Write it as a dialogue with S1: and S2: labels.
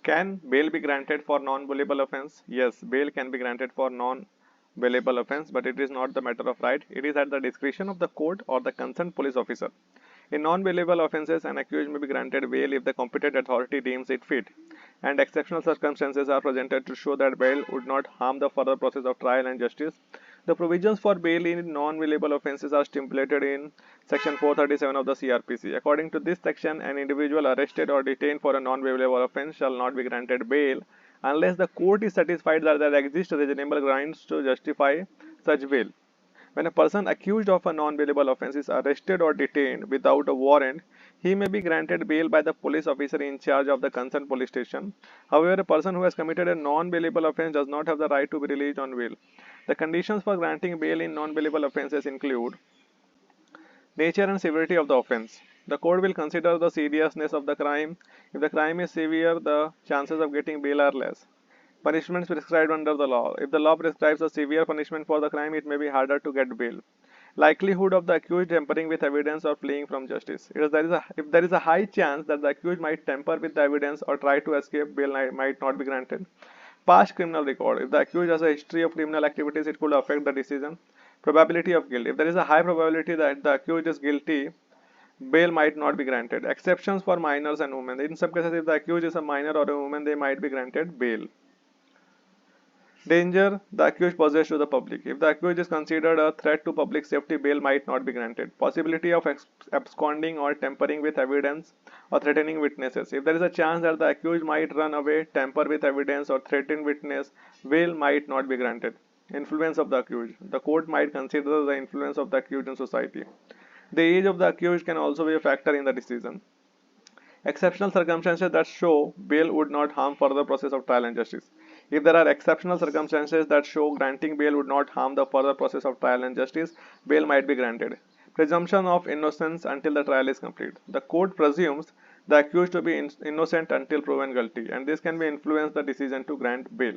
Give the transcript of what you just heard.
S1: Can bail be granted for non-bailable offence? Yes, bail can be granted for non-bailable offence, but it is not the matter of right. It is at the discretion of the court or the concerned police officer. In non-bailable offences, an accused may be granted bail if the competent authority deems it fit, and exceptional circumstances are presented to show that bail would not harm the further process of trial and justice. The provisions for bail in non-bailable offences are stipulated in Section 437 of the CRPC. According to this section, an individual arrested or detained for a non-bailable offence shall not be granted bail unless the court is satisfied that there exist reasonable grounds to justify such bail. When a person accused of a non-bailable offence is arrested or detained without a warrant, he may be granted bail by the police officer in charge of the concerned police station. However, a person who has committed a non-bailable offence does not have the right to be released on bail. The conditions for granting bail in non-bailable offences include nature and severity of the offence. The court will consider the seriousness of the crime. If the crime is severe, the chances of getting bail are less. Punishments prescribed under the law. If the law prescribes a severe punishment for the crime, it may be harder to get bail. Likelihood of the accused tampering with evidence or fleeing from justice. If there is a high chance that the accused might tamper with the evidence or try to escape, bail might not be granted. Past criminal record. If the accused has a history of criminal activities, it could affect the decision. Probability of guilt. If there is a high probability that the accused is guilty, bail might not be granted. Exceptions for minors and women. In some cases, if the accused is a minor or a woman, they might be granted bail. Danger the accused poses to the public. If the accused is considered a threat to public safety, bail might not be granted. Possibility of absconding or tampering with evidence or threatening witnesses. If there is a chance that the accused might run away, tamper with evidence, or threaten witness, bail might not be granted. Influence of the accused. The court might consider the influence of the accused in society. The age of the accused can also be a factor in the decision. Exceptional circumstances that show bail would not harm further process of trial and justice. If there are exceptional circumstances that show granting bail would not harm the further process of trial and justice, bail might be granted. Presumption of innocence until the trial is complete. The court presumes the accused to be innocent until proven guilty, and this can be influence the decision to grant bail.